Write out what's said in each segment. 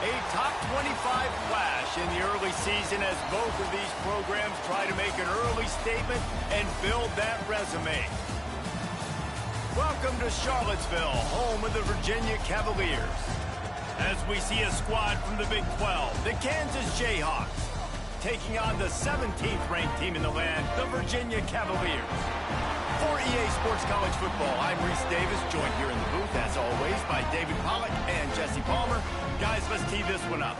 A top 25 flash in the early season as both of these programs try to make an early statement and build that resume. Welcome to Charlottesville, home of the Virginia Cavaliers. As we see a squad from the Big 12, the Kansas Jayhawks, taking on the 17th ranked team in the land, the Virginia Cavaliers. For EA Sports College Football, I'm Reese Davis, joined here in the booth, as always, by David Pollack and Jesse Palmer. Guys, let's tee this one up.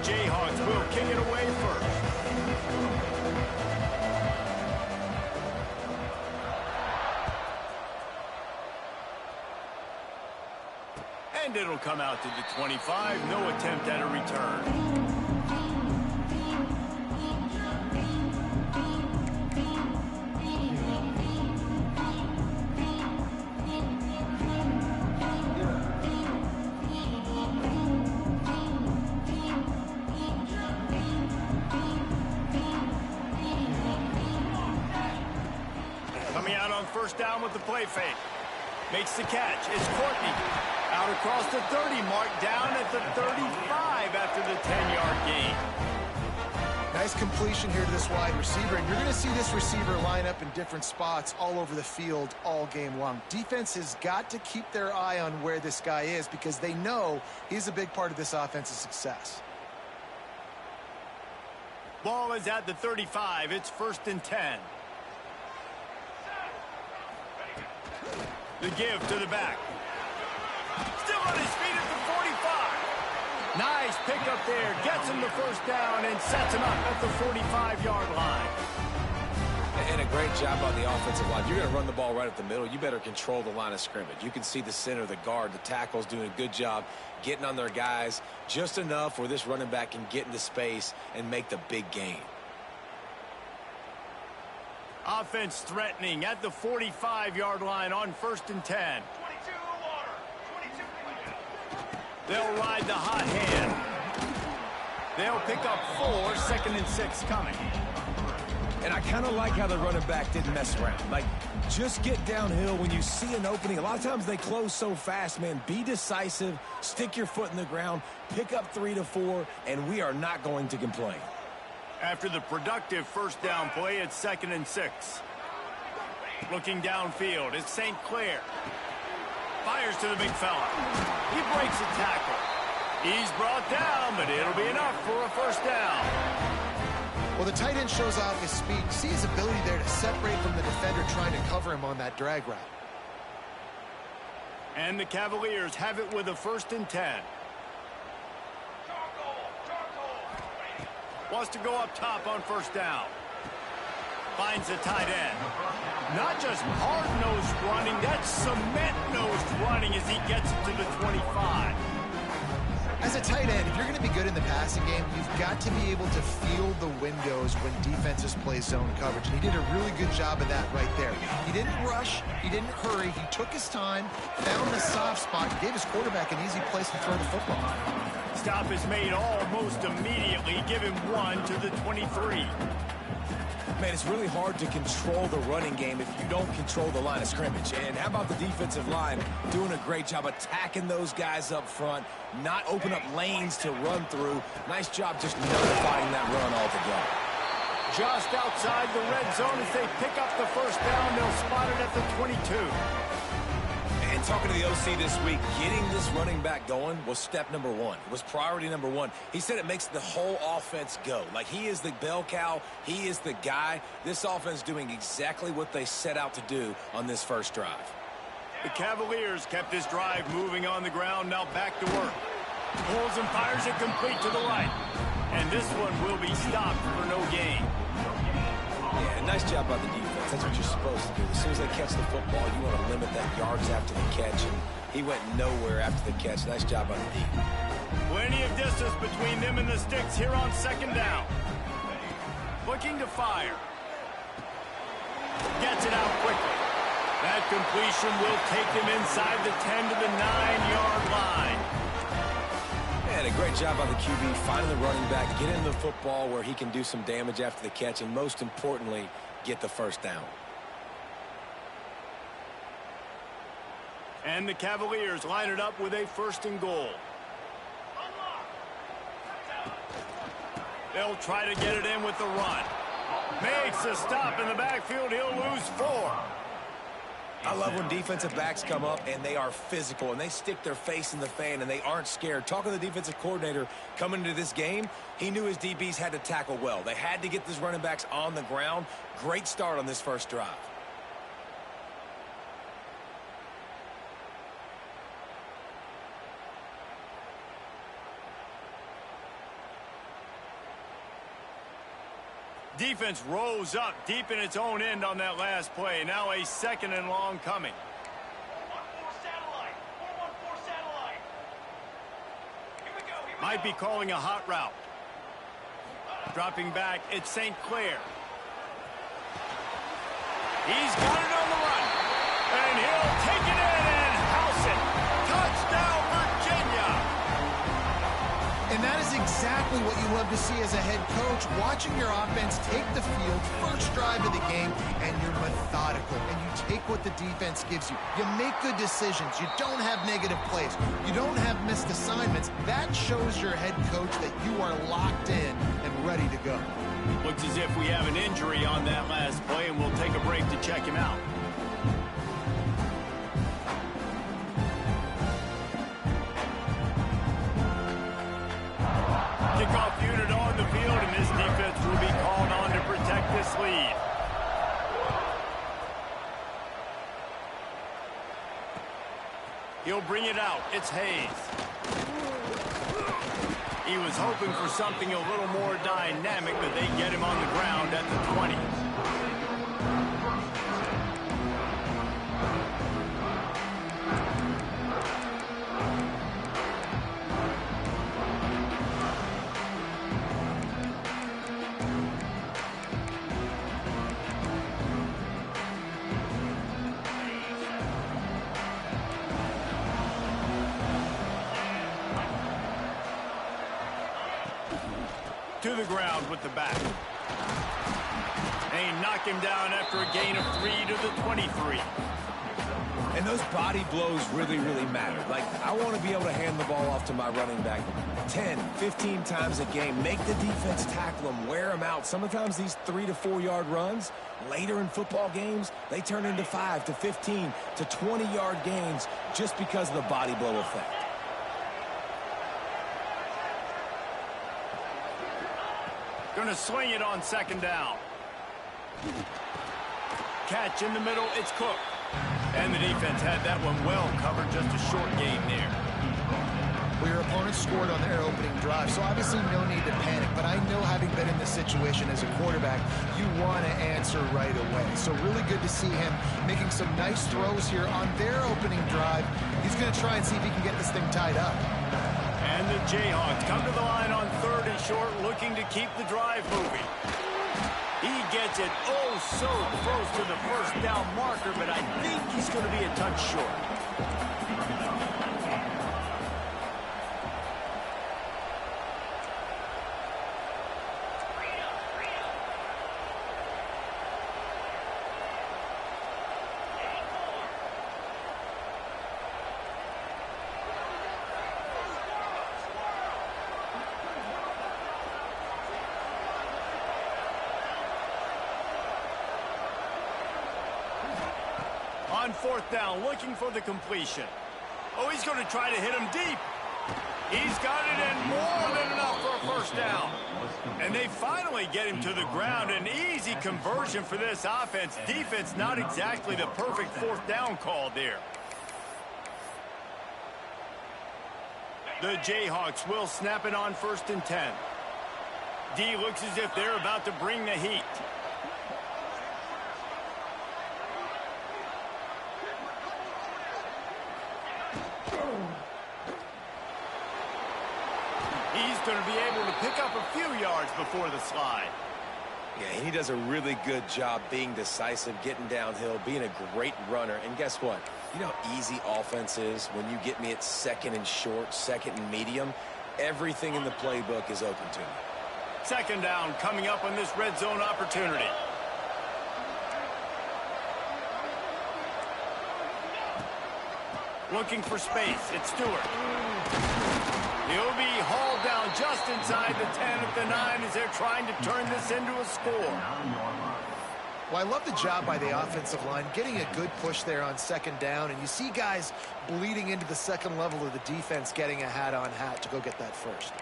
Jayhawks will kick it away first. And it'll come out to the 25. No attempt at a return. First down with the play fake. Makes the catch. It's Courtney. Out across the 30 mark, down at the 35 after the 10-yard gain. Nice completion here to this wide receiver, and you're going to see this receiver line up in different spots all over the field all game long. Defense has got to keep their eye on where this guy is because they know he's a big part of this offense's success. Ball is at the 35. It's 1st and 10. The give to the back. Still on his feet at the 45. Nice pickup there. Gets him the first down and sets him up at the 45-yard line. And a great job on the offensive line. You're going to run the ball right up the middle. You better control the line of scrimmage. You can see the center, the guard, the tackles doing a good job getting on their guys just enough where this running back can get into space and make the big gain. Offense threatening at the 45-yard line on 1st and 10. They'll ride the hot hand. They'll pick up 4, 2nd and 6 coming. And I kind of like how the running back didn't mess around. Like, just get downhill when you see an opening. A lot of times they close so fast, man. Be decisive, stick your foot in the ground, pick up 3 to 4, and we are not going to complain. After the productive first down play, it's 2nd and 6. Looking downfield, it's St. Clair. Fires to the big fella. He breaks a tackle. He's brought down, but it'll be enough for a first down. Well, the tight end shows off his speed. You see his ability there to separate from the defender trying to cover him on that drag route. And the Cavaliers have it with a 1st and 10. Wants to go up top on first down. Finds the tight end. Not just hard-nosed running, that's cement-nosed running as he gets it to the 25. As a tight end, if you're going to be good in the passing game, you've got to be able to feel the windows when defenses play zone coverage. And he did a really good job of that right there. He didn't rush. He didn't hurry. He took his time, found the soft spot, and gave his quarterback an easy place to throw the football. Stop is made almost immediately. Give him 1 to the 23. Man, it's really hard to control the running game if you don't control the line of scrimmage. And how about the defensive line doing a great job attacking those guys up front, not open up lanes to run through. Nice job just nullifying that run altogether. Just outside the red zone as they pick up the first down. They'll spot it at the 22. And talking to the OC this week, getting this running back going was step number 1. It was priority number 1. He said it makes the whole offense go. Like, he is the bell cow. He is the guy. This offense doing exactly what they set out to do on this first drive. The Cavaliers kept this drive moving on the ground. Now back to work. Pulls and fires it complete to the right. And this one will be stopped for no gain. Yeah, nice job by the defense. defense. That's what you're supposed to do. As soon as they catch the football, you want to limit that yards after the catch, and he went nowhere after the catch. Nice job on the D. Plenty of distance between them and the sticks here on second down. Looking to fire. Gets it out quickly. That completion will take him inside the 10 to the 9-yard line. And a great job by the QB finding the running back, get into the football where he can do some damage after the catch, and most importantly, get the first down. And the Cavaliers line it up with a 1st and goal. They'll try to get it in with the run. Makes a stop in the backfield. He'll lose 4. I love when defensive backs come up and they are physical and they stick their face in the fan and they aren't scared. Talking to the defensive coordinator coming into this game, he knew his DBs had to tackle well. They had to get these running backs on the ground. Great start on this first drive. Defense rose up deep in its own end on that last play. Now a 2nd and long coming. 4-1-4 satellite. 4-1-4 satellite. Here we go. Might be calling a hot route. Dropping back, it's St. Clair. He's got it on the run. And he'll take it in and house it. Touchdown, Virginia. And that is exactly what you love to see as a head coach, watching your offense take the field, first drive of the game, and you're methodical, and you take what the defense gives you. You make good decisions. You don't have negative plays. You don't have missed assignments. That shows your head coach that you are locked in and ready to go. Looks as if we have an injury on that last play, and we'll take a break to check him out. Kickoff unit on the field, and this defense will be called on to protect this lead. He'll bring it out. It's Hayes. He was hoping for something a little more dynamic, but they get him on the ground at the 20. To the ground with the back. They knock him down after a gain of 3 to the 23. And those body blows really, really matter. Like, I want to be able to hand the ball off to my running back 10, 15 times a game. Make the defense tackle them, wear them out. Sometimes these 3 to 4 yard runs, later in football games, they turn into 5 to 15 to 20 yard gains just because of the body blow effect. Going to swing it on 2nd down. Catch in the middle, it's Cook. And the defense had that one well covered, just a short gain there. Well, your opponent scored on their opening drive, so obviously no need to panic. But I know, having been in this situation as a quarterback, you want to answer right away. So really good to see him making some nice throws here on their opening drive. He's going to try and see if he can get this thing tied up. And the Jayhawks come to the line on 3rd and short, looking to keep the drive moving. He gets it oh so close to the 1st down marker, but I think he's going to be a touch short. On 4th down, looking for the completion. Oh, he's going to try to hit him deep. He's got it in, more than enough for a 1st down. And they finally get him to the ground. An easy conversion for this offense. Defense, not exactly the perfect 4th down call there. The Jayhawks will snap it on 1st and 10. D looks as if they're about to bring the heat. going to be able to pick up a few yards before the slide. Yeah, he does a really good job being decisive, getting downhill, being a great runner. And guess what? You know how easy offense is when you get me at second and short, second and medium? Everything in the playbook is open to me. Second down coming up on this red zone opportunity. Looking for space. It's Stewart. He'll be hauled down just inside the 10 at the 9 as they're trying to turn this into a score. Well, I love the job by the offensive line, getting a good push there on second down, and you see guys bleeding into the second level of the defense getting a hat-on-hat to go get that first.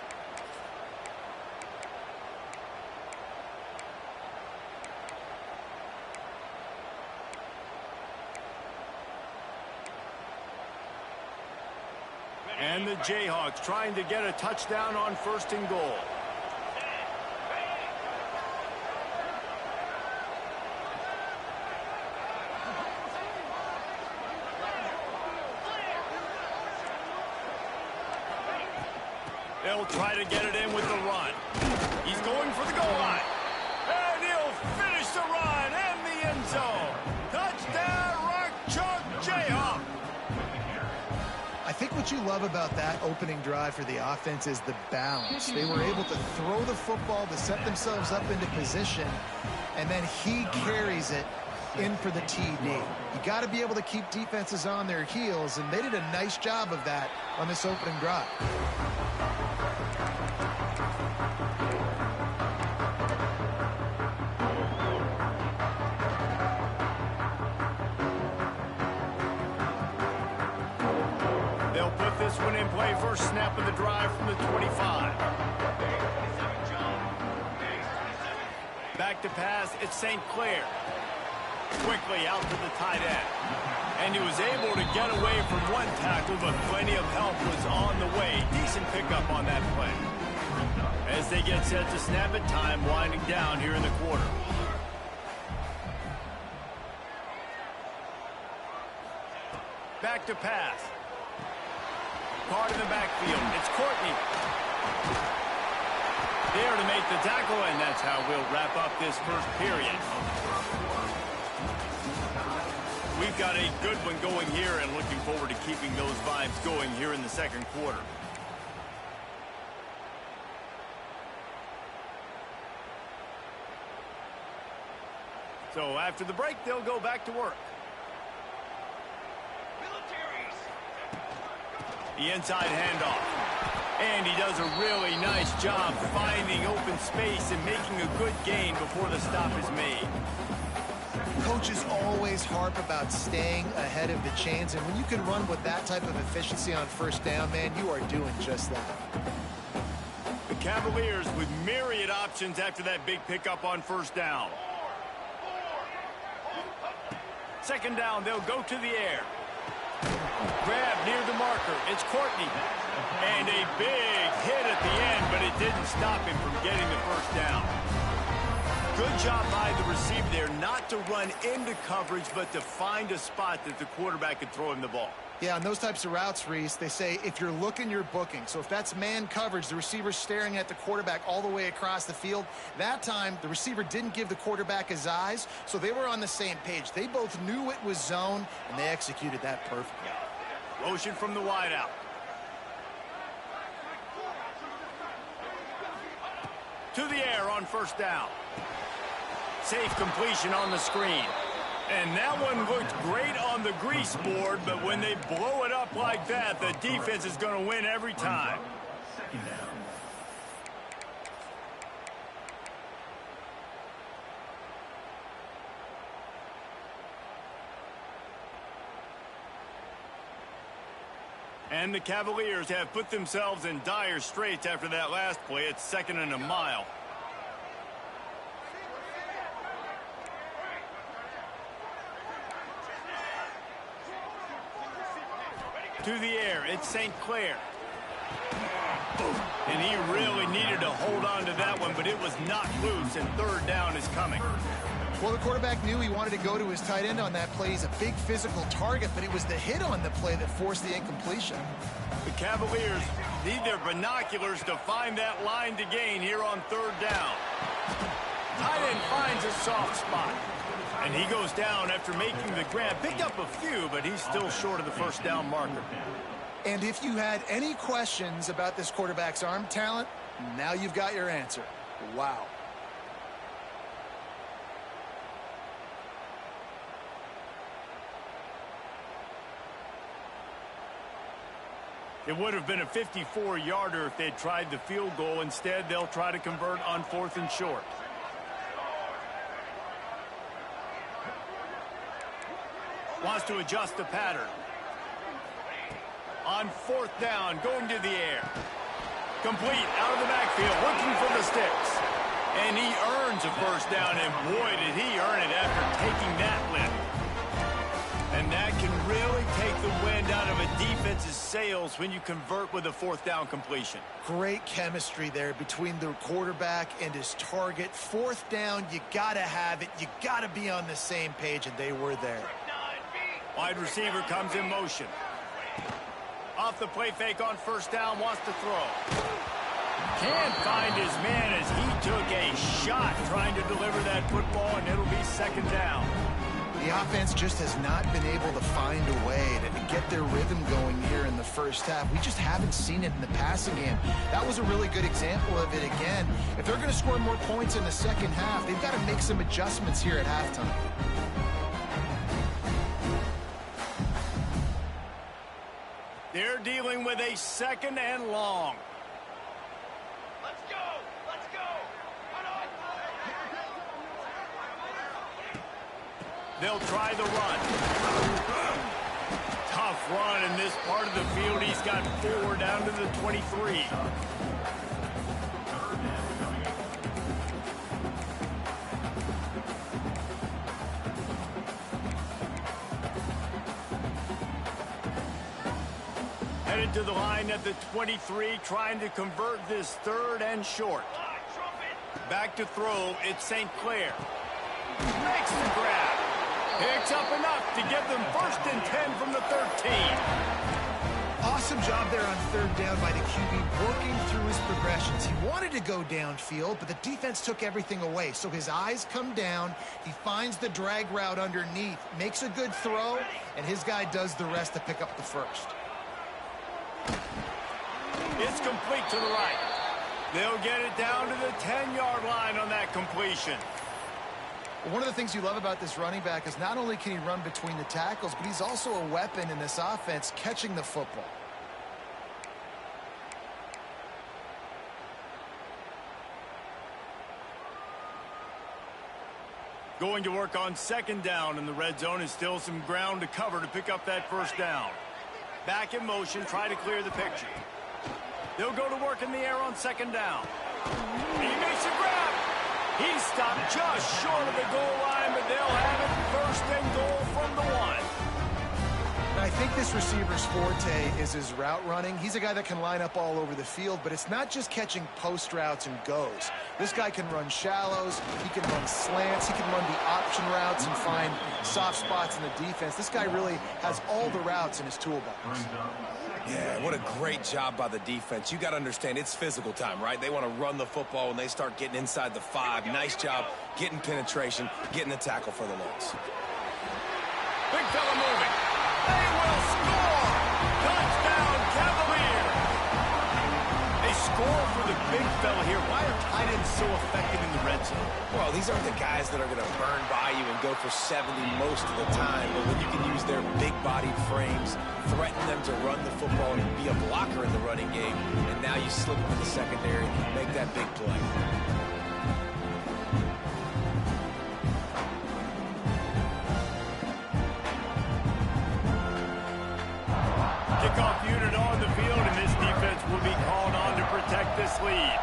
And the Jayhawks trying to get a touchdown on first and goal. They'll try to get it in with the run. He's going for the goal line. And he'll finish the run and the end zone. Touchdown, Rock Chalk Jayhawk. I think what you love about that opening drive for the offense is the balance. They were able to throw the football to set themselves up into position, and then he carries it in for the TD. You got to be able to keep defenses on their heels, and they did a nice job of that on this opening drive. They'll put this one in play. First snap of the drive from the 25. Back to pass, it's St. Clair. Quickly out to the tight end. And he was able to get away from one tackle, but plenty of help was on the way. Decent pickup on that play. As they get set to snap it, time winding down here in the quarter. Back to pass. Card in the backfield. It's Courtney. There to make the tackle, and that's how we'll wrap up this first period. We've got a good one going here and looking forward to keeping those vibes going here in the second quarter. So after the break, they'll go back to work. The inside handoff. And he does a really nice job finding open space and making a good gain before the stop is made. Coaches always harp about staying ahead of the chains, and when you can run with that type of efficiency on first down, man, you are doing just that. The Cavaliers with myriad options after that big pickup on first down. Second down, they'll go to the air. Grab near the marker. It's Courtney. And a big hit at the end, but it didn't stop him from getting the first down. Good job by the receiver there not to run into coverage, but to find a spot that the quarterback could throw him the ball. Yeah, on those types of routes, Reese, they say if you're looking, you're booking. So if that's man coverage, the receiver's staring at the quarterback all the way across the field. That time, the receiver didn't give the quarterback his eyes, so they were on the same page. They both knew it was zone, and they executed that perfectly. Motion from the wideout. To the air on first down. Safe completion on the screen. And that one looked great on the grease board, but when they blow it up like that, the defense is going to win every time. And the Cavaliers have put themselves in dire straits after that last play. It's second and a mile. To the air, it's St. Clair. And he really needed to hold on to that one, but it was knocked loose, and third down is coming. Well, the quarterback knew he wanted to go to his tight end on that play. He's a big physical target, but it was the hit on the play that forced the incompletion. The Cavaliers Need their binoculars to find that line to gain here on third down. Tight end finds a soft spot. And he goes down after making the grab. Picked up a few, but he's still short of the first down marker. And if you had any questions about this quarterback's arm talent, now you've got your answer. Wow. It would have been a 54-yarder if they'd tried the field goal. Instead, they'll try to convert on 4th and short. Wants to adjust the pattern. On 4th down, going to the air. Complete, out of the backfield, looking for the sticks. And he earns a first down, and boy, did he earn it after taking that lift. And that can really take the wind out of a defense's sails when you convert with a 4th down completion. Great chemistry there between the quarterback and his target. 4th down, you got to have it. You got to be on the same page, and they were there. Wide receiver comes in motion. Off the play fake on 1st down, wants to throw. Can't find his man as he took a shot trying to deliver that football, and it'll be 2nd down. The offense just has not been able to find a way to get their rhythm going here in the first half. We just haven't seen it in the passing game. That was a really good example of it again. If they're going to score more points in the second half, they've got to make some adjustments here at halftime. They're dealing with a 2nd and long. Let's go! Let's go! Run on! They'll try the run. Tough run in this part of the field. He's got 4 down to the 23. Headed to the line at the 23, trying to convert this 3rd and short. Back to throw, it's St. Clair. Makes the grab. Picks up enough to get them 1st and 10 from the 13. Awesome job there on 3rd down by the QB, working through his progressions. He wanted to go downfield, but the defense took everything away. So his eyes come down, he finds the drag route underneath, makes a good throw, and his guy does the rest to pick up the 1st. It's complete to the right. They'll get it down to the 10-yard line on that completion. One of the things you love about this running back is not only can he run between the tackles, but he's also a weapon in this offense catching the football. Going to work on 2nd down in the red zone is still some ground to cover to pick up that 1st down. Back in motion, try to clear the picture. They'll go to work in the air on 2nd down. He makes a grab. He stopped just short of the goal line, but they'll have it 1st and goal from the 1. And I think this receiver's forte is his route running. He's a guy that can line up all over the field, but it's not just catching post routes and goes. This guy can run shallows, he can run slants, he can run the option routes and find soft spots in the defense. This guy really has all the routes in his toolbox. Yeah, what a great job by the defense. You got to understand, it's physical time, right? They want to run the football when they start getting inside the 5. Nice job getting penetration, getting the tackle for the loss. Big fella moving. They will score! Touchdown, Cavaliers! They score for the big fella here. Why are tight ends so effective in the red zone? Well, these aren't the guys that are going to burn by you and go for 70 most of the time, but when you can use their big-bodied frames, threaten them to run the football and be a blocker in the running game, and now you slip them in the secondary, make that big play. Kickoff unit on the field, and this defense will be called on to protect this lead.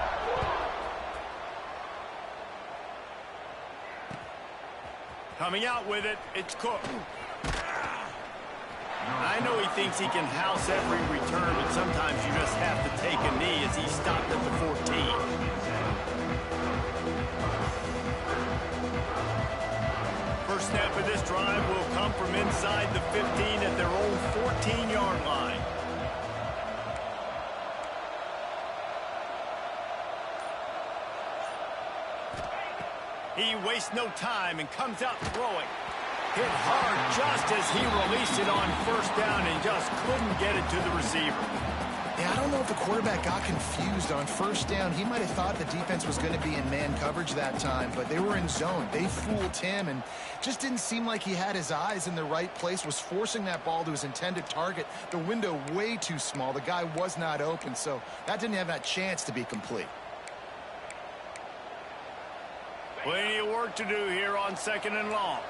Coming out with it, it's Cook. I know he thinks he can house every return, but sometimes you just have to take a knee as he stopped at the 14. First snap of this drive will come from inside the 15 at their own 14-yard line. He wastes no time and comes out throwing. Hit hard just as he released it on first down and just couldn't get it to the receiver. Yeah, I don't know if the quarterback got confused on first down. He might have thought the defense was going to be in man coverage that time, but they were in zone. They fooled him and just didn't seem like he had his eyes in the right place, was forcing that ball to his intended target. The window way too small. The guy was not open, so that didn't have that chance to be complete. Plenty of work to do here on 2nd and long.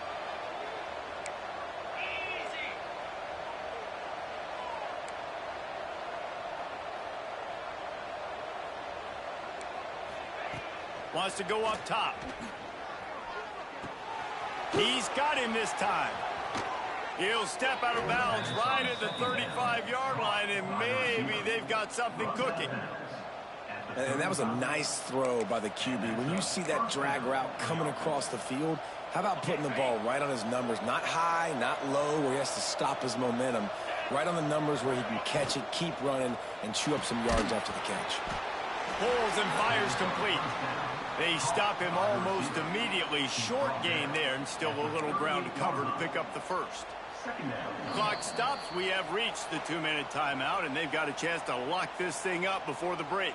Wants to go up top. He's got him this time. He'll step out of bounds right at the 35-yard line, and maybe they've got something cooking. And that was a nice throw by the QB. When you see that drag route coming across the field, how about putting the ball right on his numbers? Not high, not low, where he has to stop his momentum. Right on the numbers where he can catch it, keep running, and chew up some yards after the catch. Pulls and fires complete. They stop him almost immediately. Short gain there, and still a little ground to cover to pick up the first. Clock stops. We have reached the 2-minute timeout, and they've got a chance to lock this thing up before the break.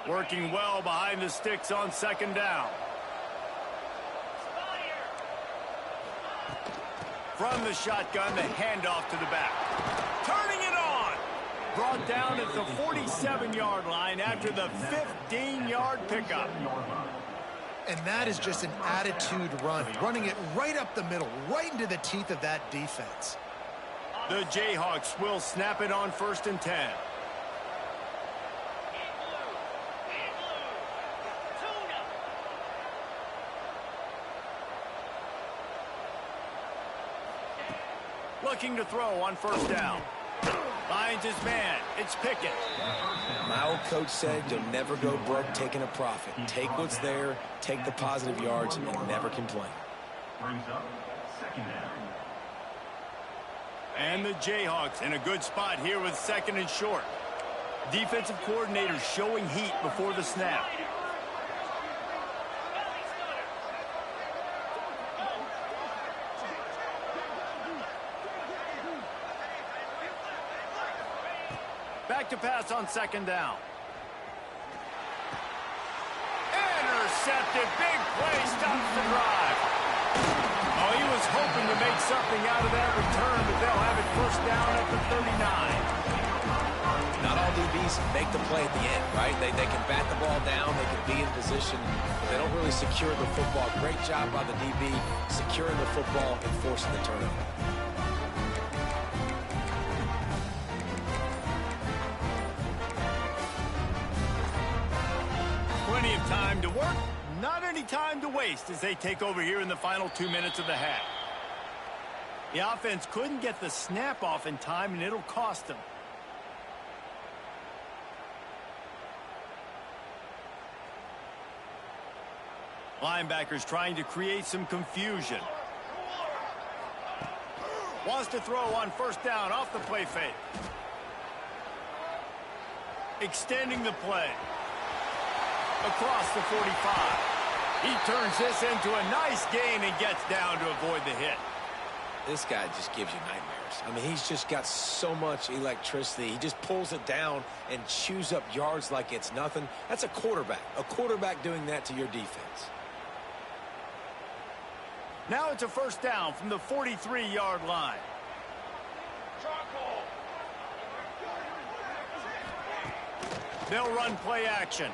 Working well behind the sticks on 2nd down. From the shotgun, the handoff to the back. Turning it on. Brought down at the 47-yard line after the 15-yard pickup. And that is just an attitude run, running it right up the middle, right into the teeth of that defense. The Jayhawks will snap it on 1st and 10. Looking to throw on 1st down. Finds his man. It's Pickett. My old coach said you'll never go broke taking a profit. Take what's there, take the positive yards, and never complain. Brings up 2nd down. And the Jayhawks in a good spot here with 2nd and short. Defensive coordinator showing heat before the snap. Back to pass on 2nd down. Intercepted. Big play. Stops the drive. Oh, he was hoping to make something out of that return, but they'll have it 1st down at the 39. Not all DBs make the play at the end, right? They can bat the ball down. They can be in position. They don't really secure the football. Great job by the DB securing the football and forcing the turnover. Plenty of time to work, not any time to waste as they take over here in the final 2 minutes of the half. The offense couldn't get the snap off in time, and it'll cost them. Linebackers trying to create some confusion. Wants to throw on 1st down off the play fake. Extending the play. Across the 45. He turns this into a nice gain and gets down to avoid the hit. This guy just gives you nightmares. I mean, he's just got so much electricity. He just pulls it down and chews up yards like it's nothing. That's a quarterback. A quarterback doing that to your defense. Now it's a 1st down from the 43-yard line. They'll run play action.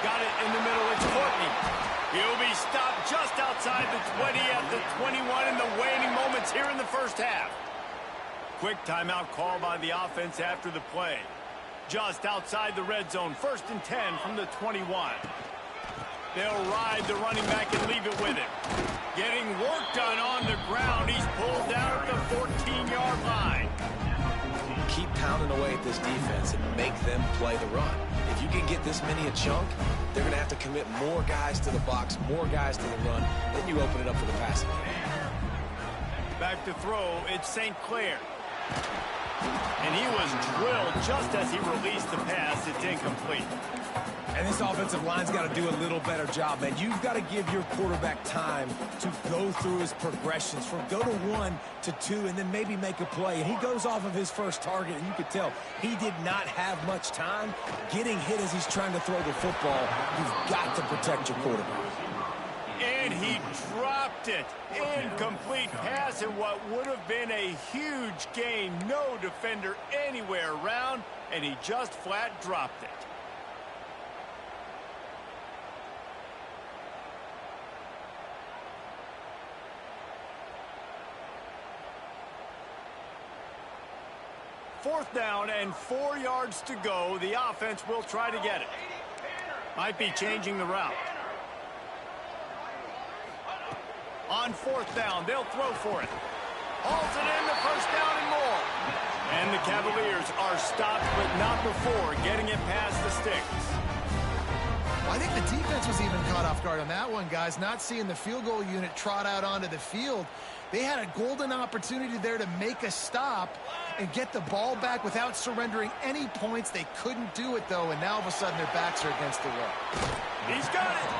Got it in the middle. It's Courtney. He'll be stopped just outside the 20 at the 21 in the waning moments here in the 1st half. Quick timeout call by the offense after the play. Just outside the red zone. 1st and 10 from the 21. They'll ride the running back and leave it with him. Getting work done on the ground. He's pulled down at the 14-yard line. Keep pounding away at this defense and make them play the run. If you can get this many a chunk, they're going to have to commit more guys to the box, more guys to the run. Then you open it up for the passing game. Back to throw, it's St. Clair. And he was drilled just as he released the pass. It's incomplete. And this offensive line's got to do a little better job, man. You've got to give your quarterback time to go through his progressions from go to 1 to 2 and then maybe make a play. And he goes off of his first target, and you could tell he did not have much time getting hit as he's trying to throw the football. You've got to protect your quarterback. And he dropped it. Incomplete pass in what would have been a huge gain. No defender anywhere around, and he just flat dropped it. Fourth down and 4 yards to go. The offense will try to get it. Might be changing the route. On fourth down, they'll throw for it. Hauls it in, the first down and more. And the Cavaliers are stopped, but not before getting it past the sticks. I think the defense was even caught off guard on that one, guys. Not seeing the field goal unit trot out onto the field. They had a golden opportunity there to make a stop and get the ball back without surrendering any points. They couldn't do it, though, and now all of a sudden their backs are against the wall. He's got it.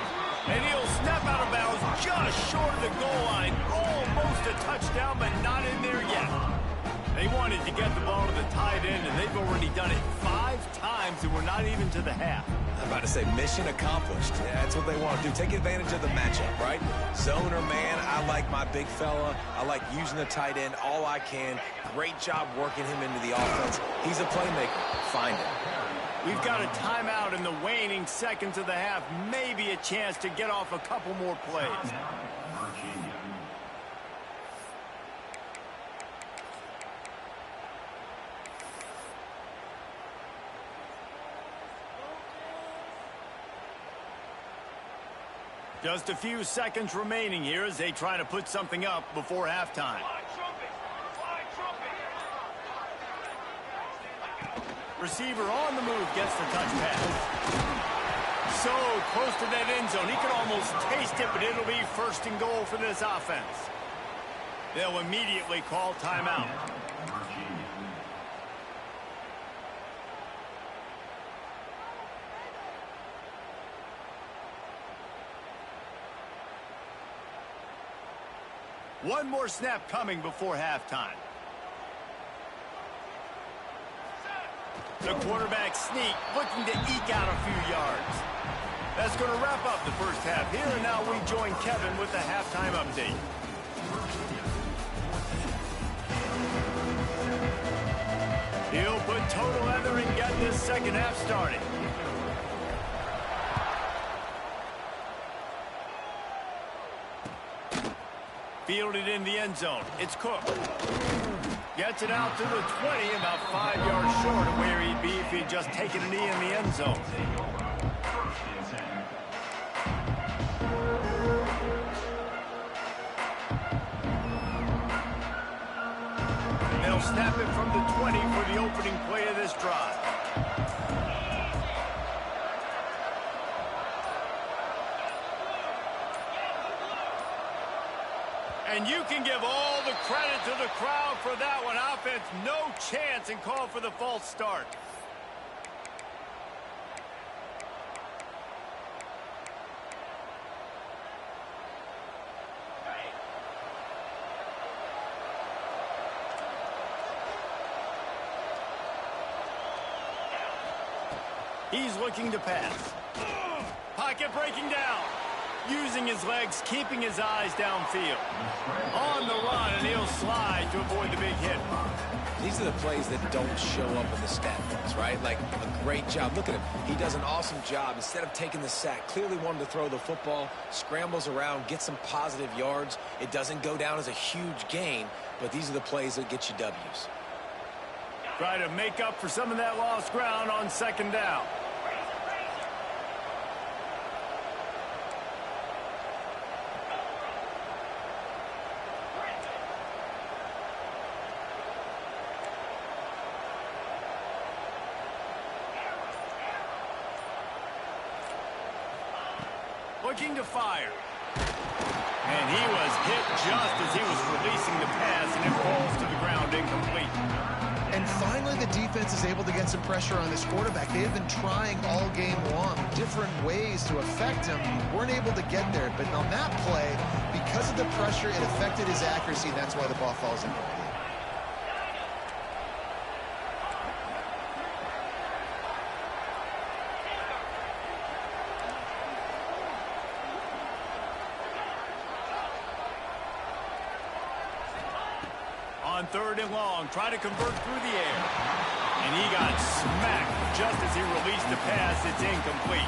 And he'll snap out of bounds just short of the goal line. Almost a touchdown, but not in there yet. They wanted to get the ball to the tight end, and they've already done it 5 times, and we're not even to the half. I'm about to say mission accomplished. Yeah, that's what they want to do. Take advantage of the matchup, right? Zone or man, I like my big fella. I like using the tight end all I can. Great job working him into the offense. He's a playmaker. Find him. We've got a timeout in the waning seconds of the half. Maybe a chance to get off a couple more plays. Just a few seconds remaining here as they try to put something up before halftime. Receiver on the move gets the touch pass. So close to that end zone. He could almost taste it, but it'll be first and goal for this offense. They'll immediately call timeout. One more snap coming before halftime. The quarterback sneak, looking to eke out a few yards. That's going to wrap up the first half here, and now we join Kevin with the halftime update. He'll put total leather and get this second half started. Fielded in the end zone. It's Cook. Gets it out to the 20, about 5 yards short of where he'd be if he'd just taken a knee in the end zone. They'll snap it from the 20 for the opening play of this drive. And you can give all the credit to the crowd for that one. Offense, no chance, and call for the false start. He's looking to pass. Pocket breaking down. Using his legs, keeping his eyes downfield. On the run, and he'll slide to avoid the big hit. These are the plays that don't show up in the stat books, right? Like a great job. Look at him. He does an awesome job. Instead of taking the sack, clearly wanted to throw the football, scrambles around, get some positive yards. It doesn't go down as a huge gain, but these are the plays that get you W's. Try to make up for some of that lost ground on second down. Looking to fire. And he was hit just as he was releasing the pass, and it falls to the ground incomplete. And finally, the defense is able to get some pressure on this quarterback. They have been trying all game long different ways to affect him. Weren't able to get there. But on that play, because of the pressure, it affected his accuracy. That's why the ball falls incomplete. On 3rd and long, try to convert through the air. And he got smacked just as he released the pass. It's incomplete.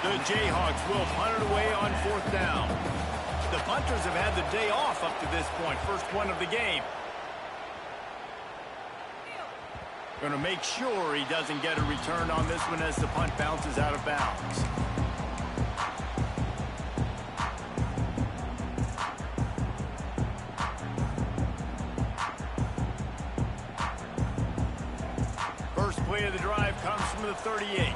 The Jayhawks will punt it away on 4th down. The punters have had the day off up to this point. First one of the game. Going to make sure he doesn't get a return on this one as the punt bounces out of bounds. First play of the drive comes from the 38.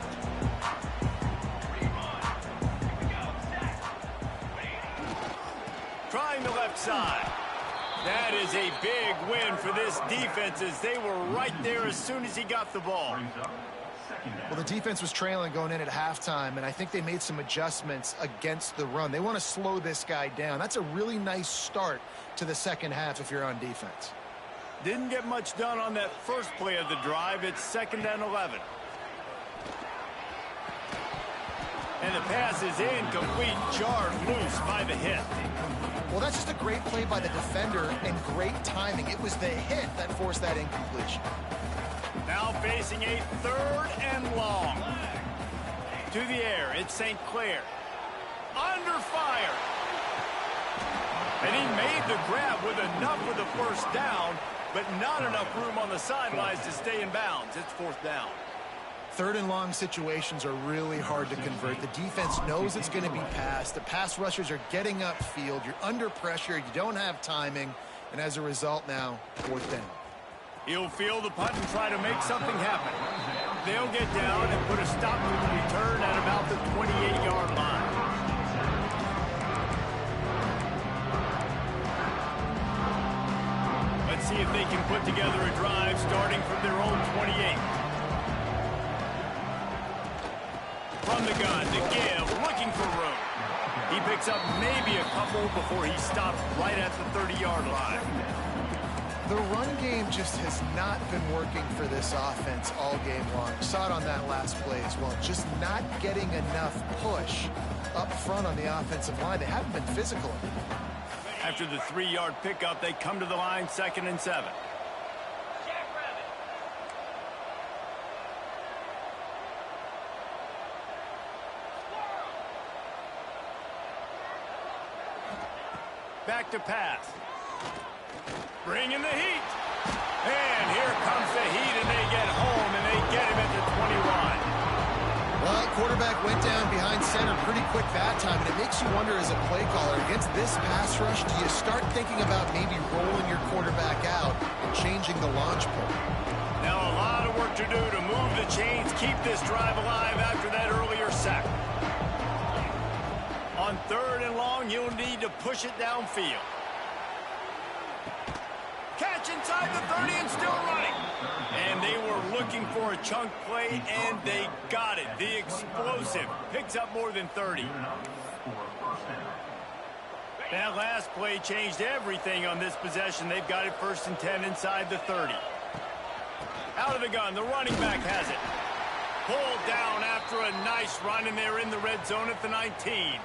Trying the left side. That is a big win for this defense as they were right there as soon as he got the ball. Well, the defense was trailing going in at halftime, and I think they made some adjustments against the run. They want to slow this guy down. That's a really nice start to the second half if you're on defense. Didn't get much done on that first play of the drive. It's 2nd and 11. And the pass is incomplete, jarred loose by the hit. Well, that's just a great play by the defender and great timing. It was the hit that forced that incompletion. Now facing a 3rd and long. To the air, it's St. Clair. Under fire. And he made the grab with enough for the first down, but not enough room on the sidelines to stay in bounds. It's 4th down. 3rd and long situations are really hard to convert. The defense knows it's going to be passed. The pass rushers are getting upfield. You're under pressure. You don't have timing. And as a result now, 4th down. He'll field the punt and try to make something happen. They'll get down and put a stop to the return at about the 28-yard line. Let's see if they can put together a drive starting from their own 28. From the gun to give, looking for room. He picks up maybe a couple before he stops right at the 30-yard line. The run game just has not been working for this offense all game long. Saw it on that last play as well. Just not getting enough push up front on the offensive line. They haven't been physical. After the 3-yard pickup, they come to the line 2nd and 7. Back to pass. Bringing the heat. And here comes the heat, and they get home, and they get him at the 21. Well, quarterback went down behind center pretty quick that time, and it makes you wonder as a play caller, against this pass rush, do you start thinking about maybe rolling your quarterback out and changing the launch point? Now a lot of work to do to move the chains, keep this drive alive after that earlier sack. On 3rd and long, you'll need to push it downfield. Catch inside the 30 and still running. And they were looking for a chunk play, and they got it. The explosive picks up more than 30. That last play changed everything on this possession. They've got it 1st and 10 inside the 30. Out of the gun, the running back has it. Pulled down after a nice run, and they're in the red zone at the 19.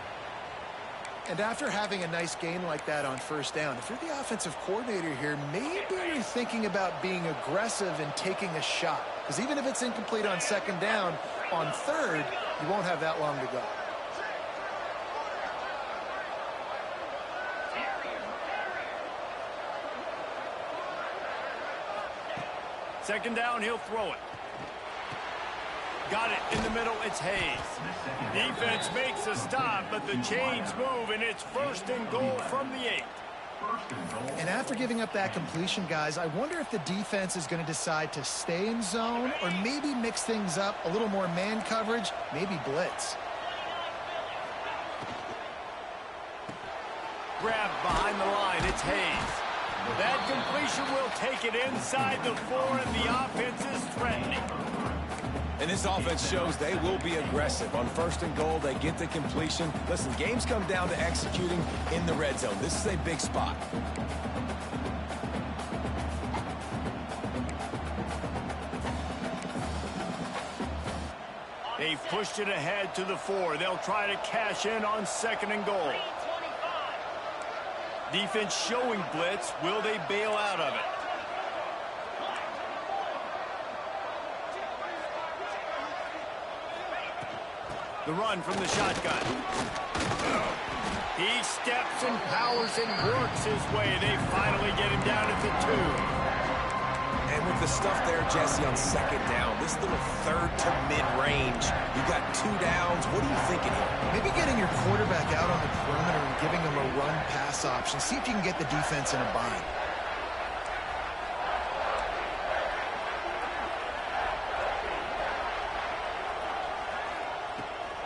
And after having a nice gain like that on 1st down, if you're the offensive coordinator here, maybe you're thinking about being aggressive and taking a shot. Because even if it's incomplete on 2nd down, on 3rd, you won't have that long to go. Second down, he'll throw it. Got it in the middle, it's Hayes. Defense makes a stop, but the chains move, and it's 1st and goal from the 8. And after giving up that completion, guys, I wonder if the defense is going to decide to stay in zone or maybe mix things up, a little more man coverage, maybe blitz. grab behind the line. It's Hayes. That completion will take it inside the 4, and the offense is threatening. And this offense shows they will be aggressive. On 1st and goal, they get the completion. Listen, games come down to executing in the red zone. This is a big spot. They've pushed it ahead to the 4. They'll try to cash in on 2nd and goal. Defense showing blitz. Will they bail out of it? The run from the shotgun. He steps and powers and works his way. They finally get him down at the 2. And with the stuff there, Jesse, on 2nd down, this little 3rd to mid-range, you got 2 downs. What are you thinking here? Maybe getting your quarterback out on the perimeter and giving him a run-pass option. See if you can get the defense in a bind.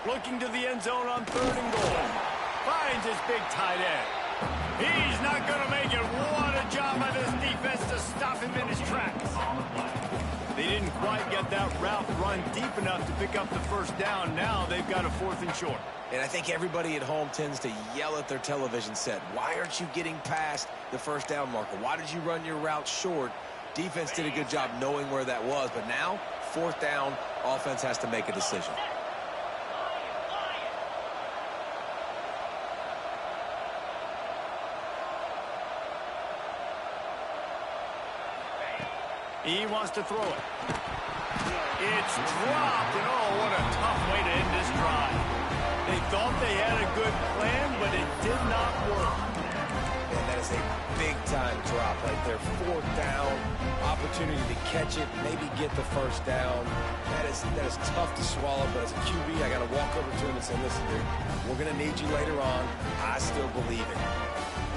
Looking to the end zone on 3rd and goal. Finds his big tight end. He's not going to make it. What a job by this defense to stop him in his tracks. They didn't quite get that route run deep enough to pick up the 1st down. Now they've got a 4th and short. And I think everybody at home tends to yell at their television set. Why aren't you getting past the 1st down marker? Why did you run your route short? Defense did a good job knowing where that was. But now, 4th down, offense has to make a decision. He wants to throw it. It's dropped, and oh, what a tough way to end this drive. They thought they had a good plan, but it did not work. And that is a big-time drop right there. 4th down, opportunity to catch it, maybe get the 1st down. That is tough to swallow, but as a QB, I got to walk over to him and say, listen, dude, we're going to need you later on. I still believe it.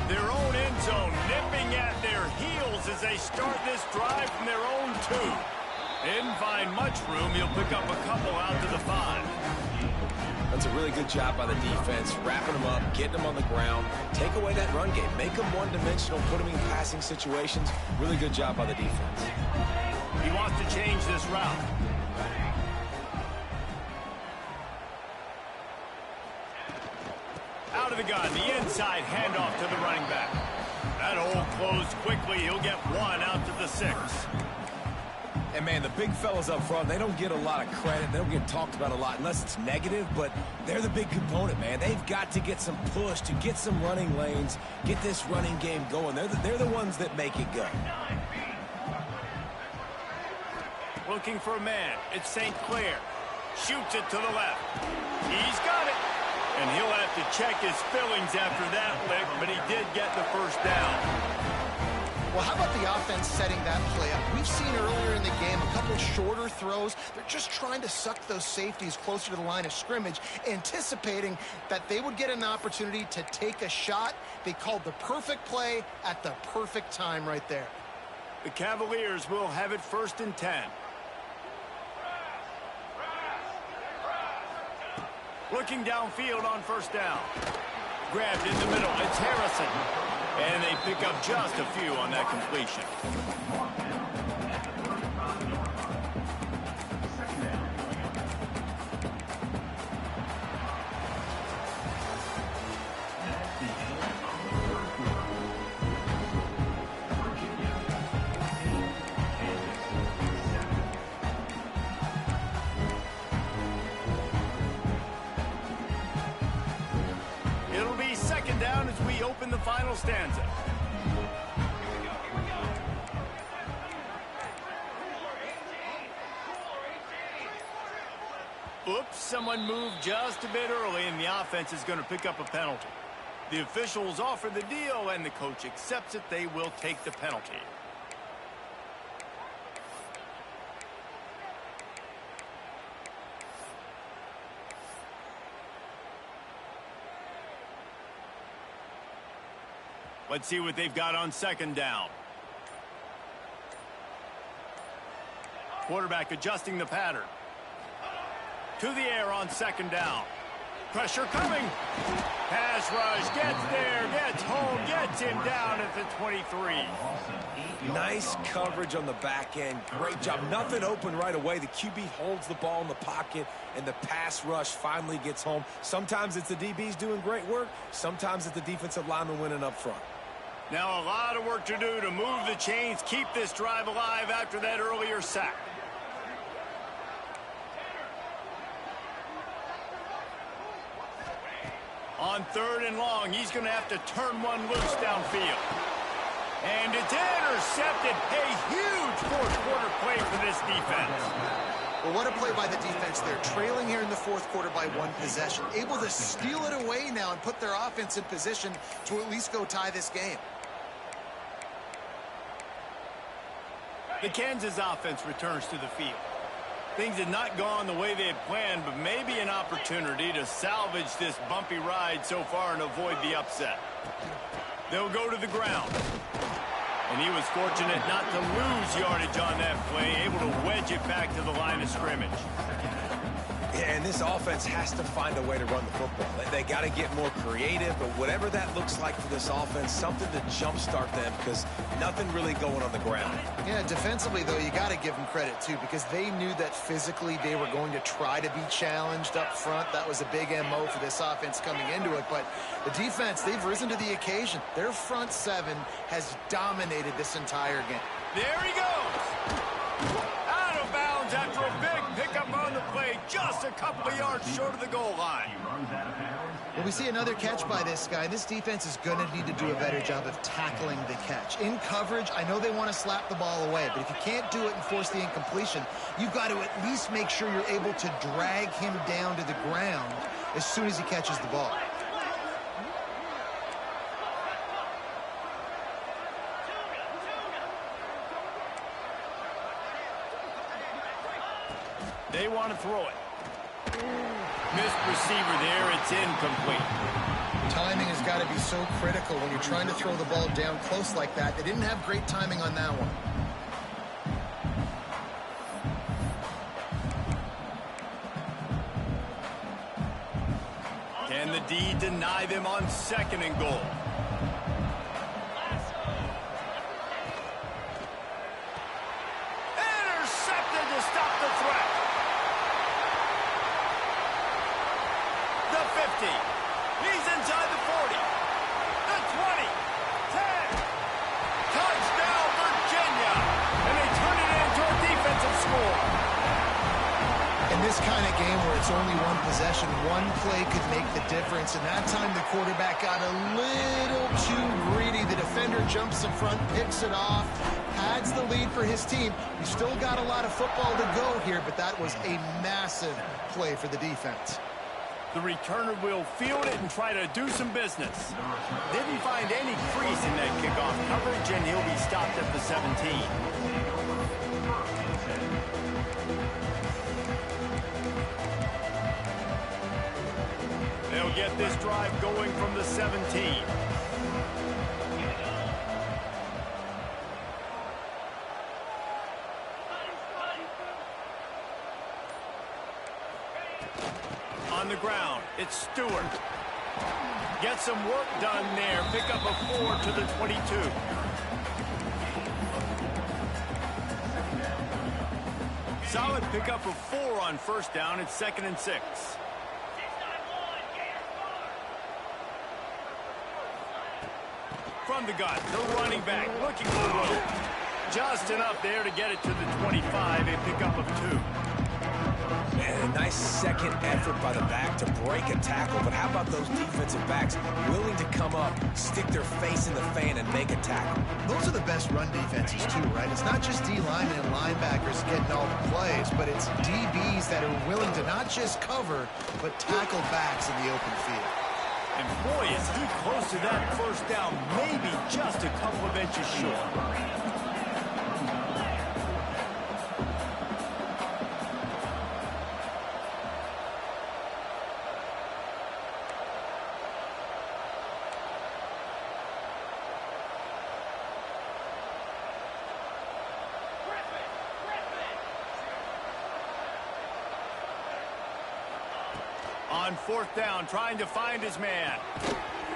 Their own end zone nipping at their heels as they start this drive from their own 2. They didn't find much room. He'll pick up a couple out to the 5. That's a really good job by the defense, wrapping them up, getting them on the ground, take away that run game, make them one-dimensional, put them in passing situations. Really good job by the defense. He wants to change this route. Out of the gun, the inside handoff to the running back. That hole closed quickly. He'll get 1 out to the 6. And, man, the big fellas up front, they don't get a lot of credit. They don't get talked about a lot unless it's negative, but they're the big component, man. They've got to get some push to get some running lanes, get this running game going. They're the ones that make it go. Looking for a man. It's St. Clair. Shoots it to the left. He's got it. And he'll have to check his fillings after that lick, but he did get the 1st down. Well, how about the offense setting that play up? We've seen earlier in the game a couple shorter throws. They're just trying to suck those safeties closer to the line of scrimmage, anticipating that they would get an opportunity to take a shot. They called the perfect play at the perfect time right there. The Cavaliers will have it 1st and 10. Looking downfield on 1st down. Grabbed in the middle. It's Harrison. And they pick up just a few on that completion. It'll be 2nd down as we open the final stanza. Oops, someone moved just a bit early, and the offense is going to pick up a penalty. The officials offer the deal, and the coach accepts it. They will take the penalty. Let's see what they've got on 2nd down. Quarterback adjusting the pattern. To the air on 2nd down. Pressure coming. Pass rush, gets there, gets home, gets him down at the 23. Nice coverage on the back end. Great job. Nothing open right away. The QB holds the ball in the pocket, and the pass rush finally gets home. Sometimes it's the DBs doing great work. Sometimes it's the defensive lineman winning up front. Now a lot of work to do to move the chains, keep this drive alive after that earlier sack. On 3rd and long, he's going to have to turn one loose downfield. And it's intercepted. A huge fourth-quarter play for this defense. Well, what a play by the defense. They're trailing here in the fourth quarter by 1 possession. Able to steal it away now and put their offense in position to at least go tie this game. The Kansas offense returns to the field. Things had not gone the way they had planned, but maybe an opportunity to salvage this bumpy ride so far and avoid the upset. They'll go to the ground. And he was fortunate not to lose yardage on that play, able to wedge it back to the line of scrimmage. Yeah, and this offense has to find a way to run the football. They got to get more creative, but whatever that looks like for this offense, something to jumpstart them because nothing really going on the ground. Yeah, defensively, though, you got to give them credit, too, because they knew that physically they were going to try to be challenged up front. That was a big MO for this offense coming into it, but the defense, they've risen to the occasion. Their front 7 has dominated this entire game. There he goes! Out of bounds after a big pickup on the play, just a couple of yards short of the goal line. Well, we see another catch by this guy. This defense is going to need to do a better job of tackling the catch. In coverage, I know they want to slap the ball away, but if you can't do it and force the incompletion, you've got to at least make sure you're able to drag him down to the ground as soon as he catches the ball. They want to throw it. Missed receiver there. It's incomplete. Timing has got to be so critical when you're trying to throw the ball down close like that. They didn't have great timing on that one. Can the D deny them on 2nd and goal? Intercepted to stop the threat. The 50. He's inside the 40. The 20. 10. Touchdown, Virginia. And they turn it into a defensive score. In this kind of game where it's only 1 possession, 1 play could make the difference. And that time the quarterback got a little too greedy. The defender jumps in front, picks it off, adds the lead for his team. We still got a lot of football to go here, but that was a massive play for the defense. The returner will field it and try to do some business. Didn't find any crease in that kickoff coverage, and he'll be stopped at the 17. They'll get this drive going from the 17. On the ground, it's Stewart. Get some work done there. Pick up a 4 to the 22. Solid pickup of 4 on 1st down. It's 2nd and 6. From the gun, the running back looking for room. Just enough there to get it to the 25. A pickup of 2. And a nice second effort by the back to break a tackle. But how about those defensive backs willing to come up, stick their face in the fan, and make a tackle? Those are the best run defenses, too, right? It's not just D linemen and linebackers getting all the plays, but it's DBs that are willing to not just cover, but tackle backs in the open field. And boy, is he close to that 1st down, maybe just a couple of inches short. On fourth down, trying to find his man.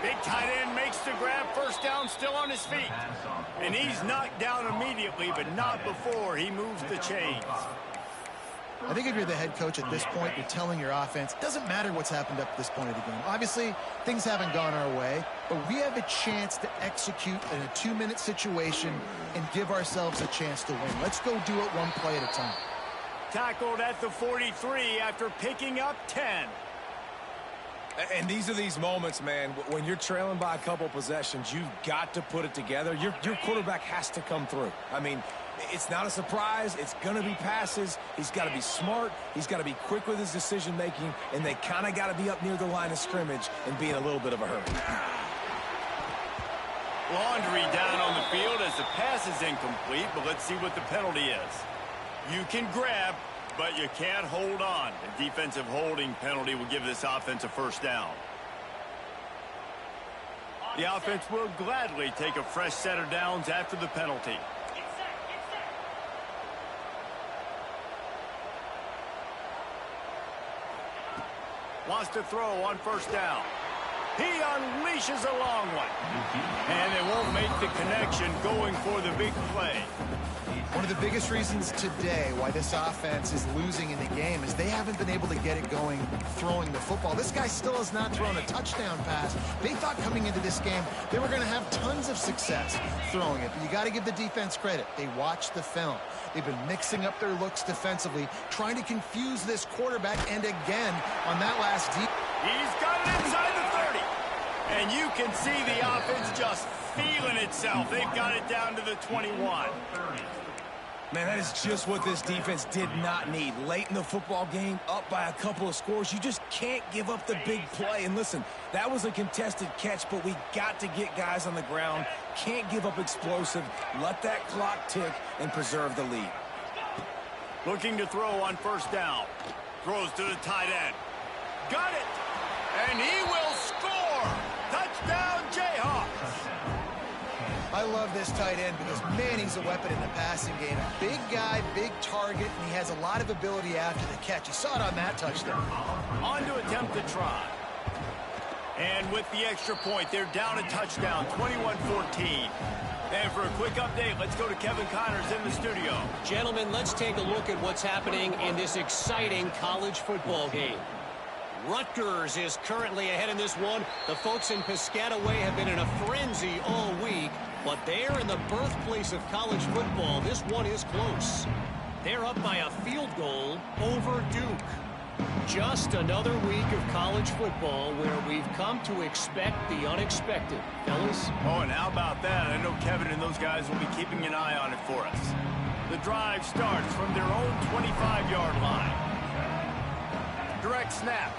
Big tight end makes the grab. First down, still on his feet. And he's knocked down immediately, but not before he moves the chains. I think if you're the head coach at this point, you're telling your offense, it doesn't matter what's happened up to this point of the game. Obviously, things haven't gone our way, but we have a chance to execute in a 2-minute situation and give ourselves a chance to win. Let's go do it one play at a time. Tackled at the 43 after picking up 10. And these are these moments, man, when you're trailing by a couple possessions, you've got to put it together. Your quarterback has to come through. I mean, it's not a surprise. It's going to be passes. He's got to be smart. He's got to be quick with his decision-making, and they kind of got to be up near the line of scrimmage and be in a little bit of a hurry. Laundry down on the field as the pass is incomplete, but let's see what the penalty is. You can grab, but you can't hold on. A defensive holding penalty will give this offense a first down. The offense will gladly take a fresh set of downs after the penalty. Wants to throw on first down. He unleashes a long one. And they won't make the connection going for the big play. One of the biggest reasons today why this offense is losing in the game is they haven't been able to get it going throwing the football. This guy still has not thrown a touchdown pass. They thought coming into this game they were going to have tons of success throwing it. But you got to give the defense credit. They watched the film. They've been mixing up their looks defensively, trying to confuse this quarterback. And again, on that last deep. He's got it inside the 30. And you can see the offense just feeling itself. They've got it down to the 21. Man, that is just what this defense did not need. Late in the football game, up by a couple of scores, you just can't give up the big play. And listen, that was a contested catch, but we got to get guys on the ground. Can't give up explosive. Let that clock tick and preserve the lead. Looking to throw on first down. Throws to the tight end. Got it! And he will score! Touchdown, Jayhawks! I love this tight end because, man, he's a weapon in the passing game. Big guy, big target, and he has a lot of ability after the catch. You saw it on that touchdown. On to attempt the try. And with the extra point, they're down a touchdown, 21-14. And for a quick update, let's go to Kevin Connors in the studio. Gentlemen, let's take a look at what's happening in this exciting college football game. Rutgers is currently ahead in this one. The folks in Piscataway have been in a frenzy all week, but they're in the birthplace of college football. This one is close. They're up by a field goal over Duke. Just another week of college football where we've come to expect the unexpected. Fellas? Oh, and how about that? I know Kevin and those guys will be keeping an eye on it for us. The drive starts from their own 25-yard line. Direct snap.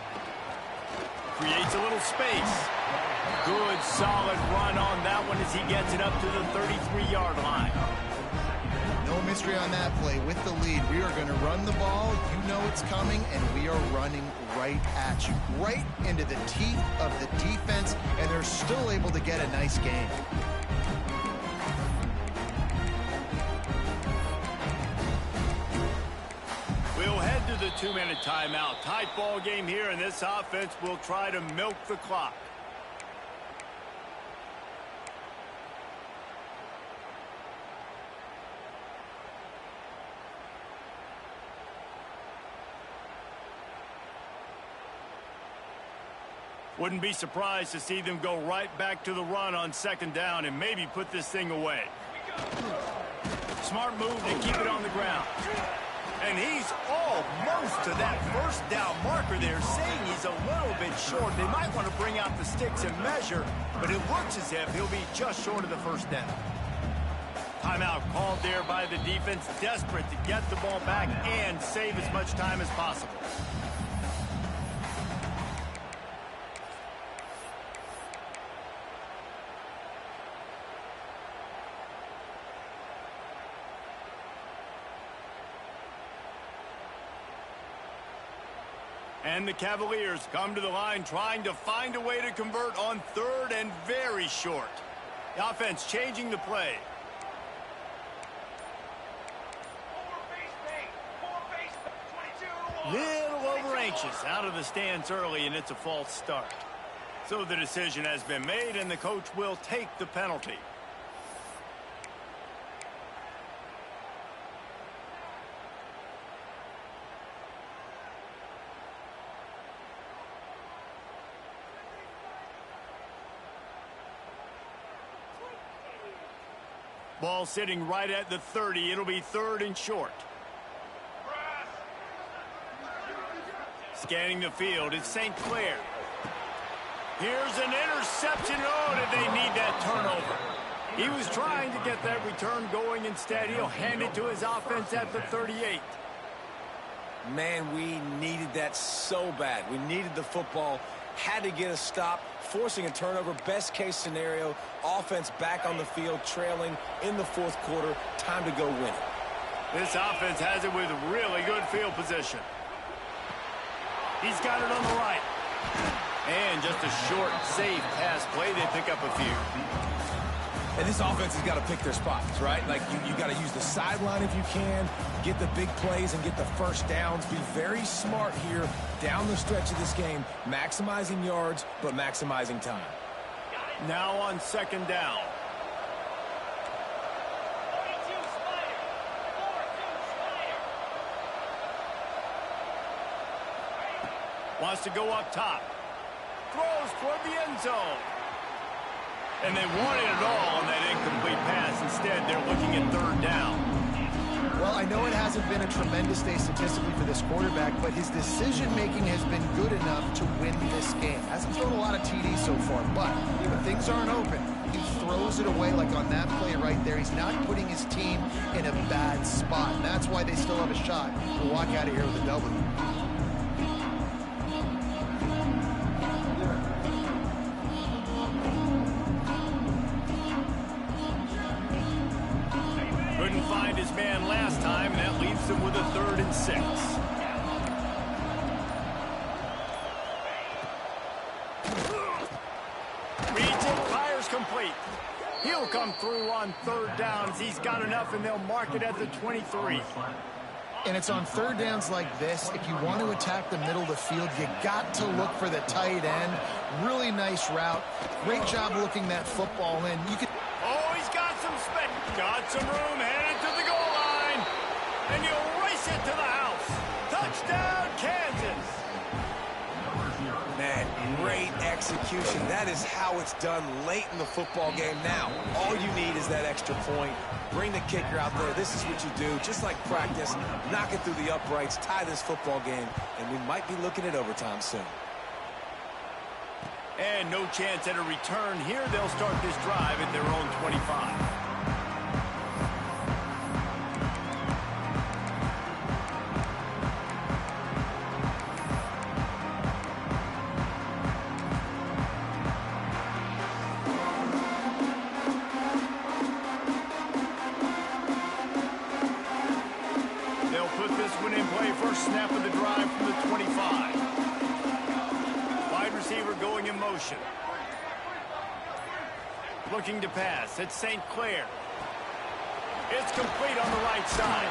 Creates a little space. Good, solid run on that one as he gets it up to the 33-yard line. No mystery on that play. With the lead, we are going to run the ball. You know it's coming, and we are running right at you. Right into the teeth of the defense, and they're still able to get a nice gain. We'll head to the 2-minute timeout. Tight ball game here, and this offense will try to milk the clock. Wouldn't be surprised to see them go right back to the run on second down and maybe put this thing away. Smart move to keep it on the ground. And he's almost to that first down marker there, saying he's a little bit short. They might want to bring out the sticks and measure, but it looks as if he'll be just short of the first down. Timeout called there by the defense, desperate to get the ball back and save as much time as possible. And the Cavaliers come to the line trying to find a way to convert on third and very short. The offense changing the play. Little over anxious, out of the stance early, and it's a false start. So the decision has been made, and the coach will take the penalty. Ball sitting right at the 30. It'll be 3rd and short. Scanning the field, it's St. Clair. Here's an interception. Oh, did they need that turnover? He was trying to get that return going. Instead, he'll hand it to his offense at the 38. Man, we needed that so bad. We needed the football, had to get a stop, forcing a turnover. Best case scenario, offense back on the field, trailing in the 4th quarter. Time to go win it. This offense has it with really good field position. He's got it on the right. And just a short, safe pass play. They pick up a few. And this offense has got to pick their spots, right? Like, you got to use the sideline if you can, get the big plays and get the first downs. Be very smart here down the stretch of this game, maximizing yards, but maximizing time. Now on 2nd down. Wants to go up top. Throws toward the end zone. And they wanted it all on that incomplete pass. Instead, they're looking at 3rd down. Well, I know it hasn't been a tremendous day statistically for this quarterback, but his decision-making has been good enough to win this game. Hasn't thrown a lot of TDs so far, but when things aren't open, he throws it away like on that play right there. He's not putting his team in a bad spot, and that's why they still have a shot to walk out of here with a W. Couldn't find his man last time, and that leaves him with a 3rd and 6. Reads it, fires complete. He'll come through on 3rd downs. He's got enough, and they'll mark it at the 23. And it's on 3rd downs like this. If you want to attack the middle of the field, you got to look for the tight end. Really nice route. Great job looking that football in. You could. Oh, he's got some space. Got some room, headed to the goal line. And he'll race it to the house. Touchdown, Kansas. Man, great execution. That is how it's done late in the football game. Now, all you need is that extra point. Bring the kicker out there. This is what you do. Just like practice, knock it through the uprights, tie this football game, and we might be looking at overtime soon. And no chance at a return here. They'll start this drive at their own 25. Snap of the drive from the 25. Wide receiver going in motion. Looking to pass. It's St. Clair. It's complete on the right side.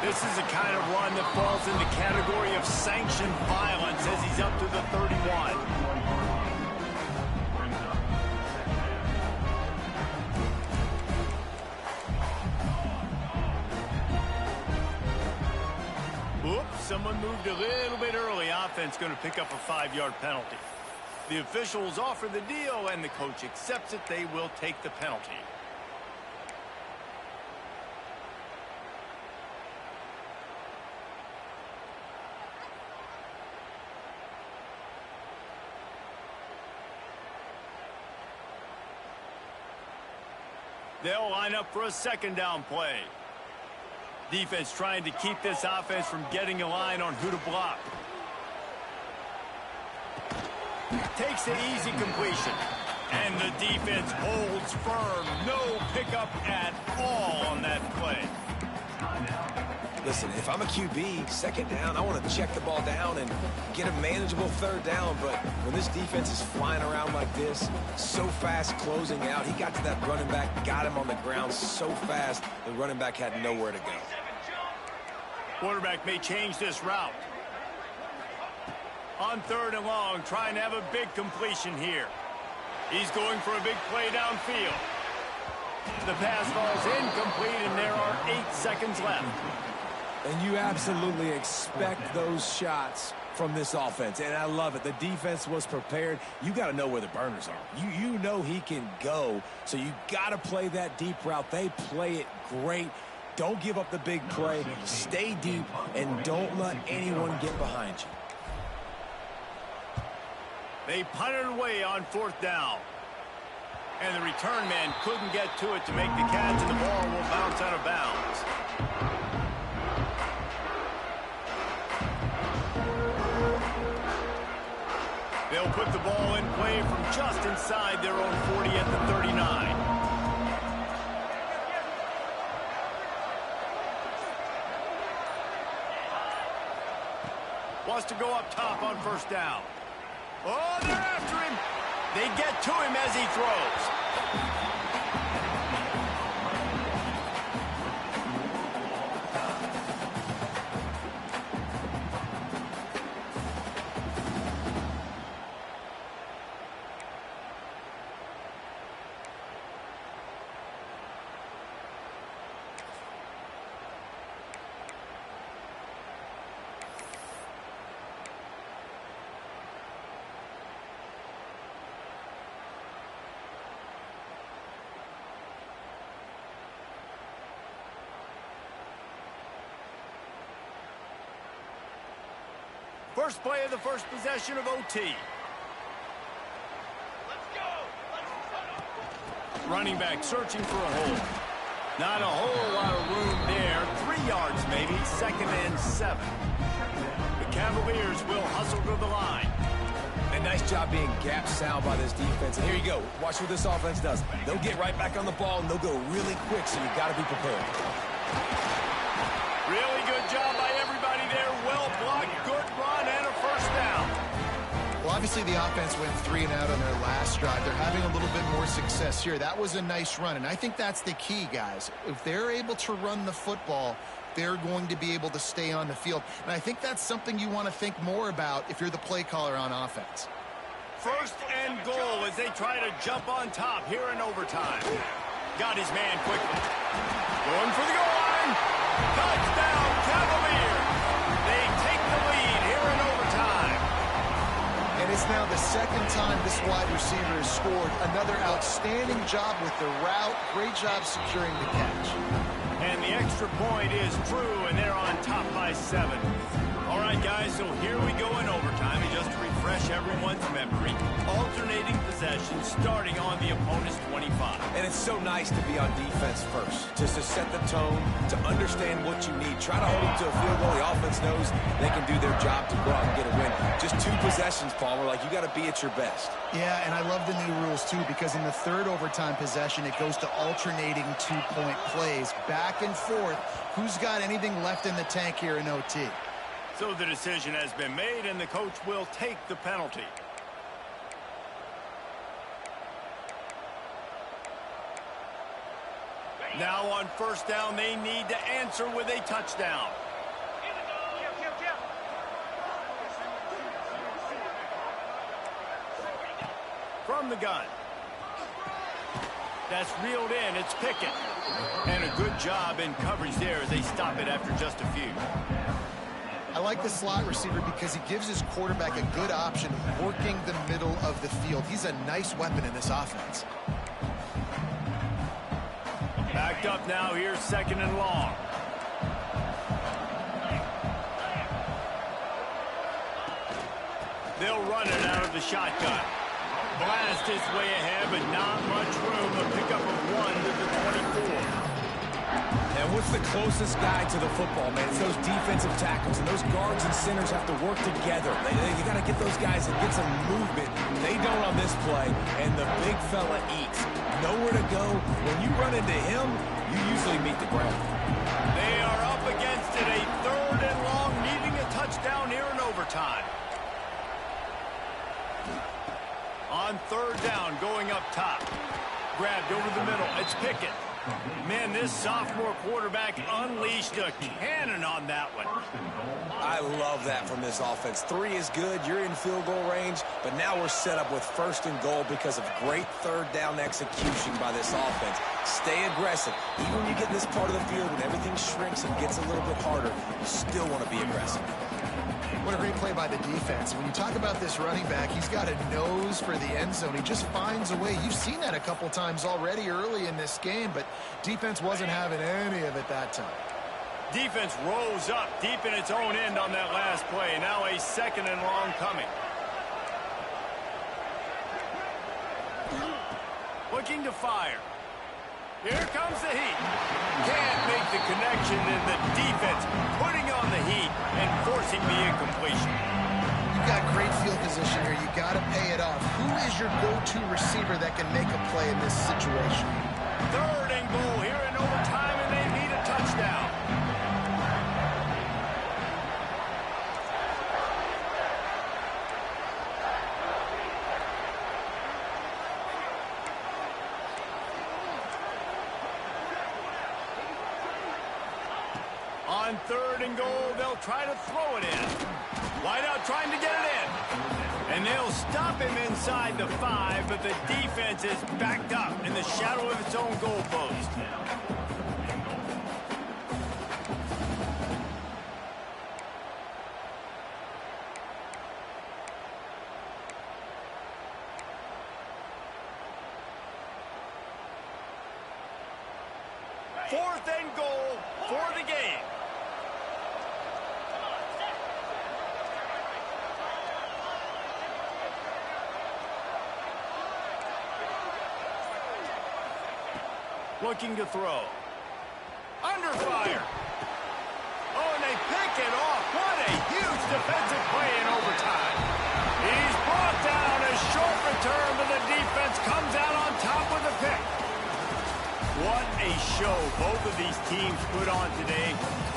This is the kind of run that falls in the category of sanctioned violence as he's up to the 31. Someone moved a little bit early. Offense going to pick up a 5-yard penalty. The officials offer the deal, and the coach accepts it. They will take the penalty. They'll line up for a 2nd down play. Defense trying to keep this offense from getting a line on who to block. Takes the easy completion. And the defense holds firm. No pickup at all on that play. Listen, if I'm a QB, 2nd down, I want to check the ball down and get a manageable 3rd down. But when this defense is flying around like this, so fast closing out, he got to that running back, got him on the ground so fast, the running back had nowhere to go. Quarterback may change this route. On 3rd and long, trying to have a big completion here. He's going for a big play downfield. The pass falls incomplete, and there are 8 seconds left. And you absolutely expect those shots from this offense, and I love it. The defense was prepared. You got to know where the burners are. You know he can go, so you got to play that deep route. They play it great. Don't give up the big play. Stay deep, and don't let anyone get behind you. They punted away on 4th down. And the return man couldn't get to it to make the catch, and the ball will bounce out of bounds. They'll put the ball in play from just inside their own 40 at the 39. Wants to go up top on 1st down. Oh, they're after him. They get to him as he throws. First play of the first possession of OT. Let's go. Running back searching for a hole. Not a whole lot of room there. 3 yards maybe. 2nd and 7. The Cavaliers will hustle to the line. And nice job being gap sound by this defense. And here you go. Watch what this offense does. They'll get right back on the ball, and they'll go really quick, so you've got to be prepared. Really good job by everybody there. Well blocked, good run, and a 1st down. Well, obviously the offense went 3 and out on their last drive. They're having a little bit more success here. That was a nice run, and I think that's the key, guys. If they're able to run the football, they're going to be able to stay on the field. And I think that's something you want to think more about if you're the play caller on offense. 1st and goal as they try to jump on top here in overtime. Got his man quickly. Going for the goal line. Touchdown, Cavaliers. They take the lead here in overtime. And it's now the 2nd time this wide receiver has scored. Another outstanding job with the route. Great job securing the catch. And the extra point is true, and they're on top by 7. All right, guys, so here we go in overtime. And just to refresh everyone's memory, alternating possession starting on the opponent's 25. And it's so nice to be on defense first, just to set the tone, to understand what you need. Try to hold them to a field goal. The offense knows they can do their job to go out and get a win. Just 2 possessions, Palmer. Like, you got to be at your best. Yeah, and I love the new rules, too, because in the 3rd overtime possession, it goes to alternating 2-point plays. Back and forth. Who's got anything left in the tank here in OT? So the decision has been made, and the coach will take the penalty. Now on 1st down, they need to answer with a touchdown. From the gun. That's reeled in. It's Pickett. And a good job in coverage there as they stop it after just a few. I like the slot receiver because he gives his quarterback a good option working the middle of the field. He's a nice weapon in this offense. Backed up now. Here's 2nd and long. They'll run it out of the shotgun. Blast his way ahead, but not much room. A pickup of 1 to the 24. And what's the closest guy to the football, man? It's those defensive tackles, and those guards and centers have to work together. You got to get those guys and get some movement. They don't on this play, and the big fella eats. Nowhere to go. When you run into him, you usually meet the ground. They are up against it. A 3rd and long, needing a touchdown here in overtime. On 3rd down, going up top. Grabbed over the middle. It's Pickett. Man, this sophomore quarterback unleashed a cannon on that one. I love that from this offense. 3 is good. You're in field goal range, but now we're set up with 1st and goal because of great 3rd down execution by this offense. Stay aggressive. Even when you get in this part of the field when everything shrinks and gets a little bit harder, you still want to be aggressive. What a great play by the defense. When you talk about this running back, he's got a nose for the end zone. He just finds a way. You've seen that a couple times already early in this game, but defense wasn't having any of it that time. Defense rose up deep in its own end on that last play. Now a 2nd and long coming. Looking to fire. Here comes the heat. Can't make the connection, and the defense putting on the heat and forcing the incompletion. You've got great field position here. You got to pay it off. Who is your go-to receiver that can make a play in this situation? 3rd and goal here in overtime, and they need a touchdown. On 3rd and goal, they'll try to throw it in. Wideout trying to get it in. And they'll stop him inside the 5, but the defense is backed up in the shadow of its own goalpost. Fourth and goal for the game. Looking to throw. Under fire. Oh, and they pick it off. What a huge defensive play in overtime. He's brought down a short return, but the defense comes out on top with a pick. What a show both of these teams put on today.